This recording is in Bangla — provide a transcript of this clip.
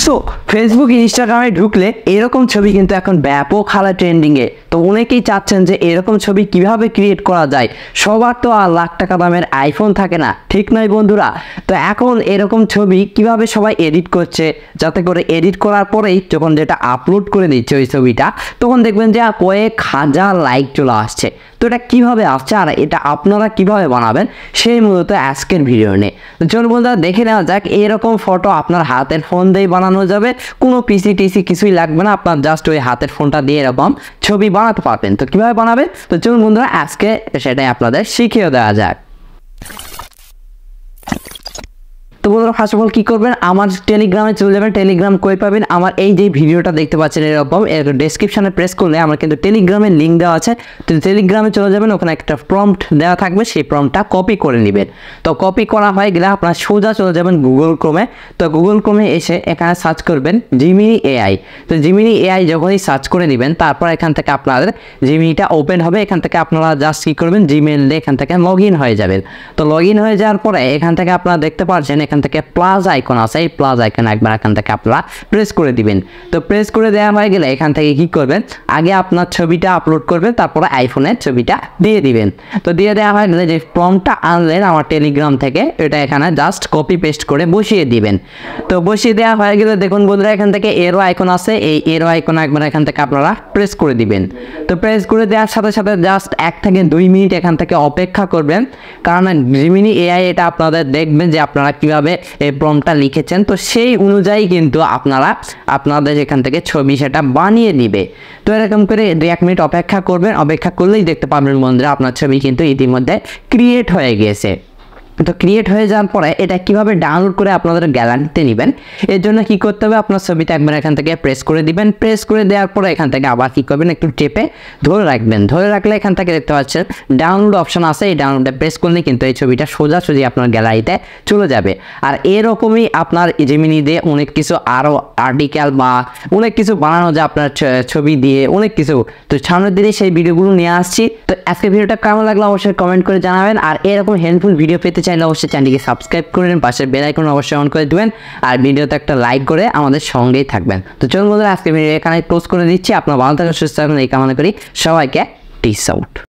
সো ফেসবুক ইনস্টাগ্রামে ঢুকলে এরকম ছবি কিন্তু এখন ব্যাপক হারে ট্রেন্ডিংয়ে। তো অনেকেই চাচ্ছেন যে এরকম ছবি কিভাবে ক্রিয়েট করা যায়। সবার তো আর লাখ টাকা দামের আইফোন থাকে না, ঠিক নয় বন্ধুরা? তো এখন এরকম ছবি কিভাবে সবাই এডিট করছে, যাতে করে এডিট করার পরেই যখন যেটা আপলোড করে দিচ্ছে ওই ছবিটা, তখন দেখবেন যে কয়েক হাজার লাইক চলে আসছে। তো এটা কীভাবে আসছে আর এটা আপনারা কিভাবে বানাবেন সেই মূলত আজকের ভিডিও নিয়ে। তো চলুন বন্ধুরা দেখে নেওয়া যাক। এরকম ফটো আপনার হাতের ফোন দিয়ে বানানো যাবে, কোনো পিসি টিসি কিছুই লাগবে না, আপনার জাস্ট ওই হাতের ফোনটা দিয়ে এরকম ছবি বানাতে পারবেন। তো কীভাবে বানাবেন, তো চলুন বন্ধুরা আজকে সেটাই আপনাদের শিখিয়ে দেওয়া যাক। তো বন্ধুরা ফার্স্ট অফ অল কী করবেন, আমার টেলিগ্রামে চলে যাবেন। টেলিগ্রাম কই পাবেন, আমার এই যে ভিডিওটা দেখতে পাচ্ছেন এরকম ডেসক্রিপশানে প্রেস করলে আমার কিন্তু টেলিগ্রামের লিঙ্ক দেওয়া আছে। তো টেলিগ্রামে চলে যাবেন, ওখানে একটা প্রম্পট দেওয়া থাকবে, সেই প্রম্পটটা কপি করে নেবেন। তো কপি করা হয়ে গেলে আপনার সোজা চলে যাবেন গুগল ক্রোমে। তো গুগল ক্রোমে এসে এখানে সার্চ করবেন জিমিনি এআই। তো জিমিনি এআই যখনই সার্চ করে নেবেন, তারপর এখান থেকে আপনাদের জিমিনিটা ওপেন হবে। এখান থেকে আপনারা জাস্ট কী করবেন, জিমেল দিয়ে এখান থেকে লগ ইন হয়ে যাবেন। তো লগ ইন হয়ে যাওয়ার পরে এখান থেকে আপনারা দেখতে পাচ্ছেন এখান থেকে প্লাস আইকন আছে, এই প্লাস আইকন একবার এখান থেকে আপনারা প্রেস করে দিবেন। তো প্রেস করে দেওয়া হয়ে গেলে এখান থেকে কি করবেন, আগে আপনার ছবিটা আপলোড করবেন, তারপরে আইফোনের ছবিটা দিয়ে দিবেন। তো দিয়ে দেওয়া হয়ে গেলে যে ফর্মটা আনলেন আমার টেলিগ্রাম থেকে, এটা এখানে জাস্ট কপি পেস্ট করে বসিয়ে দিবেন। তো বসিয়ে দেওয়া হয়ে গেলে দেখুন বন্ধুরা এখান থেকে এরো আইকন আছে, এই এরো আইকন একবার এখান থেকে আপনারা প্রেস করে দিবেন। তো প্রেস করে দেওয়ার সাথে সাথে জাস্ট 1 থেকে 2 মিনিট এখান থেকে অপেক্ষা করবেন, কারণ জিমিনি এআই এটা আপনাদের দেখবেন যে আপনারা কীভাবে এই প্রম্পটটা লিখেছেন, তো সেই অনুযায়ী কিন্তু আপনাদের এখান থেকে ছবি সেটা বানিয়ে দিবে। তো এরকম করে 2-1 মিনিট অপেক্ষা করবেন। অপেক্ষা করলেই দেখতে পাবেন বন্ধুরা আপনার ছবি কিন্তু ইতিমধ্যে ক্রিয়েট হয়ে গেছে। তো ক্রিয়েট হয়ে যাওয়ার পরে এটা কিভাবে ডাউনলোড করে আপনাদের গ্যালারিতে নেবেন, এর জন্য কি করতে হবে, আপনার ছবিটা একবার এখান থেকে প্রেস করে দিবেন। প্রেস করে দেওয়ার পরে এখান থেকে আবার কি করবেন, একটু চেপে ধরে রাখবেন। ধরে রাখলে এখান থেকে দেখতে পাচ্ছেন ডাউনলোড অপশন আছে, এই ডাউনলোডে প্রেস করলে কিন্তু এই ছবিটা সোজাসুজি আপনার গ্যালারিতে চলে যাবে। আর এরকমই আপনার জিমিনি দিয়ে অনেক কিছু আরও আর্টিকেল বা অনেক কিছু বানানো যায় আপনার ছবি দিয়ে, অনেক কিছু। তো সামনের দিনে সেই ভিডিওগুলো নিয়ে আসছি। তো আজকে ভিডিওটা কেমন লাগলো অবশ্যই কমেন্ট করে জানাবেন। আর এরকম হেল্পফুল ভিডিও পেতে চাইলে অবশ্যই চ্যানেলকে সাবস্ক্রাইব করবেন, পাশের বেল আইকন অবশ্যই অন করে দেবেন, আর ভিডিওতে একটা লাইক করে আমাদের সঙ্গেই থাকবেন। তো চলুন বন্ধুরা আজকে ভিডিও এখানে ক্লোজ করে দিচ্ছি। আপনারা ভালো থাকুন, সুস্থ থাকুন এই কামনা করি। সবাইকে পিস আউট।